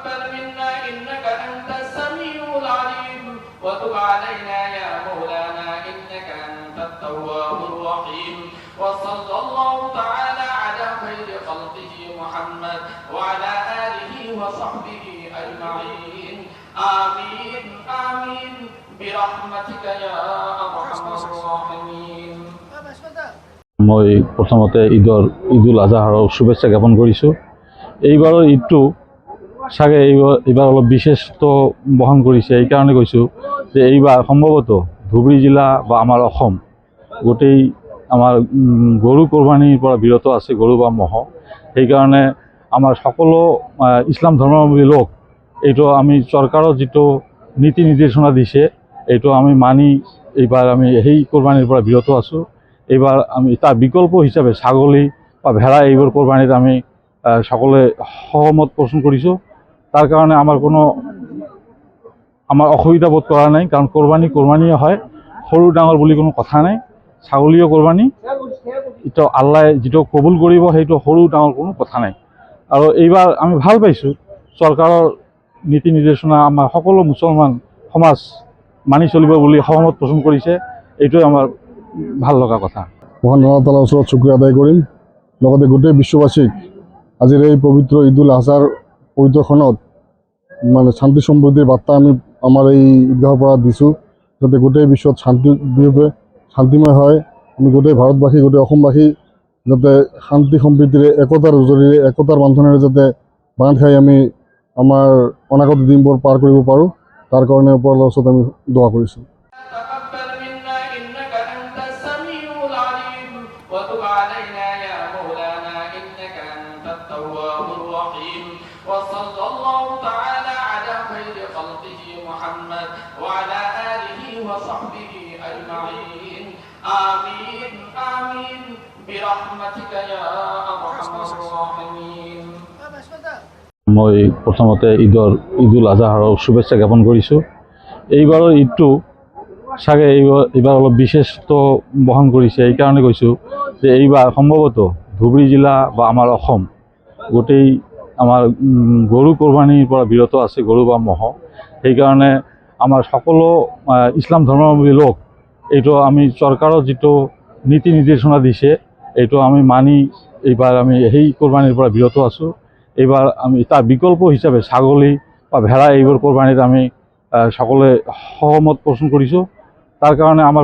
تقبل منا إنك أنت السميع العليم وتب علينا يا مولانا إنك أنت التواب الرحيم وصلى الله تعالى على خير خلقه محمد وعلى آله وصحبه أجمعين آمين آمين برحمتك يا أرحم الراحمين। মই প্ৰথমতে ঈদুল আজহাৰ শুভেচ্ছা জ্ঞাপন কৰিছোঁ। এইবাৰৰ ঈদটো চাগে এইবাৰ অলপ বিশেষত্ব বহন কৰিছে। এইকাৰণে কৈছোঁ যে এইবাৰ সম্ভৱতঃ ধুবুৰী জিলা বা আমাৰ অসম গোটেই আমাৰ গৰু কোৰবানীৰ পৰা বিৰত আছে, গৰু বা ম'হ। সেইকাৰণে আমাৰ সকলো ইছলাম ধৰ্মাৱলম্বী লোক এইটো আমি চৰকাৰৰ যিটো নীতি নিৰ্দেশনা দিছে এইটো আমি মানি এইবাৰ আমি সেই কোৰবানীৰ পৰা বিৰত আছোঁ। এইবাৰ আমি তাৰ বিকল্প হিচাপে ছাগলী বা ভেড়া এইবোৰ কোৰবানীত আমি সকলোৱে সহমত পোষণ কৰিছোঁ। তাৰ কাৰণে আমাৰ অসুবিধা বোধ কৰা নাই, কাৰণ কোৰবানীয়ে হয়, সৰু ডাঙৰ বুলি কোনো কথা নাই। ছাগলীও কোৰবানী, এইটো আল্লাই যিটো কবুল কৰিব সেইটো সৰু ডাঙৰ কোনো কথা নাই। আৰু এইবাৰ আমি ভাল পাইছোঁ চৰকাৰৰ নীতি নিৰ্দেশনা আমাৰ সকলো মুছলমান সমাজ মানি চলিব বুলি সহমত পোষণ কৰিছে। এইটোৱে আমাৰ ভাল লগা কথা। মহান আল্লাহ তাআলাৰ ওচৰত শুকৰিয়া আদায় কৰিম। লগতে গোটেই বিশ্ববাসীক আজিৰ এই পবিত্ৰ ঈদুল আজহাৰ পবিত্ৰখনত শান্তি সমৃদ্ধিৰ বাৰ্তা আমি আমাৰ এই ঈদগাহৰ পৰা দিছোঁ, যাতে গোটেই বিশ্বত শান্তিময় হয়। আমি গোটেই ভাৰতবাসী, গোটেই অসমবাসী যাতে শান্তি সম্প্ৰীতিৰে একতাৰ জৰিয়তে একতাৰ বান্ধোনেৰে যাতে বান্ধ খাই আমি আমাৰ অনাগত দিনবোৰ পাৰ কৰিব পাৰোঁ, তাৰ কাৰণে ওপৰৰ ওচৰত আমি দোৱা কৰিছোঁ। تقبل منا إنك أنت السميع العليم وتب علينا يا مولانا إنك أنت التواب الرحيم وصلى الله تعالى على خير خلقه محمد وعلى آله وصحبه أجمعين آمين آمين برحمتك يا أرحم الراحمين। মই প্ৰথমতে ঈদুল আজহাৰ শুভেচ্ছা জ্ঞাপন কৰিছোঁ। এইবাৰৰ ঈদটো চাগে এইবাৰ অলপ বিশেষত্ব বহন কৰিছে। এইকাৰণে কৈছোঁ যে এইবাৰ সম্ভৱতঃ ধুবুৰী জিলা বা আমাৰ অসম গোটেই আমাৰ গৰু কোৰবানীৰ পৰা বিৰত আছে, গৰু বা ম'হ। সেইকাৰণে আমাৰ সকলো ইছলাম ধৰ্মাৱলম্বী লোক এইটো আমি চৰকাৰৰ যিটো নীতি নিৰ্দেশনা দিছে এইটো আমি মানি এইবাৰ আমি সেই কোৰবানীৰ পৰা বিৰত আছোঁ। এইবাৰ আমি তাৰ বিকল্প হিচাপে ছাগলী বা ভেড়া এইবোৰ কোৰবানীত আমি সকলোৱে সহমত পোষণ কৰিছোঁ। তাৰ কাৰণে আমাৰ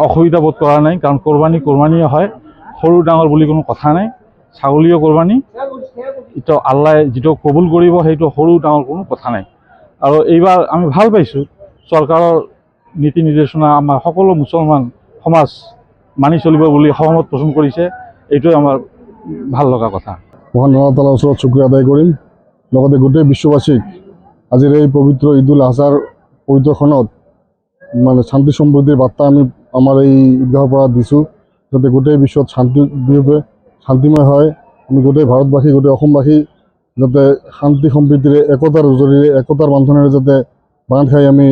অসুবিধা বোধ কৰা নাই, কাৰণ কোৰবানীয়ে হয়, সৰু ডাঙৰ বুলি কোনো কথা নাই। ছাগলীও কোৰবানী, এইটো আল্লাই যিটো কবুল কৰিব সেইটো সৰু ডাঙৰ কোনো কথা নাই। আৰু এইবাৰ আমি ভাল পাইছোঁ চৰকাৰৰ নীতি নিৰ্দেশনা আমাৰ সকলো মুছলমান সমাজ মানি চলিব বুলি সহমত পোষণ কৰিছে। এইটোৱে আমাৰ ভাল লগা কথা। মহান আল্লাহ তাআলাৰ ওচৰত শুকৰিয়া আদায় কৰিম। লগতে গোটেই বিশ্ববাসীক আজিৰ এই পবিত্ৰ ঈদুল আজহাৰ পবিত্ৰখনত শান্তি সমৃদ্ধিৰ বাৰ্তা আমি আমাৰ এই ঈদগাহৰ পৰা দিছোঁ, যাতে গোটেই বিশ্বত শান্তিময় হয়। আমি গোটেই ভাৰতবাসী, গোটেই অসমবাসী যাতে শান্তি সম্প্ৰীতিৰে একতাৰ জৰিয়তে একতাৰ বান্ধোনেৰে যাতে বান্ধ খাই আমি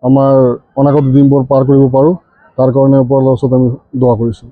আমাৰ অনাগত দিনবোৰ পাৰ কৰিব পাৰোঁ, তাৰ কাৰণে ওপৰৰ ওচৰত আমি দোৱা কৰিছোঁ।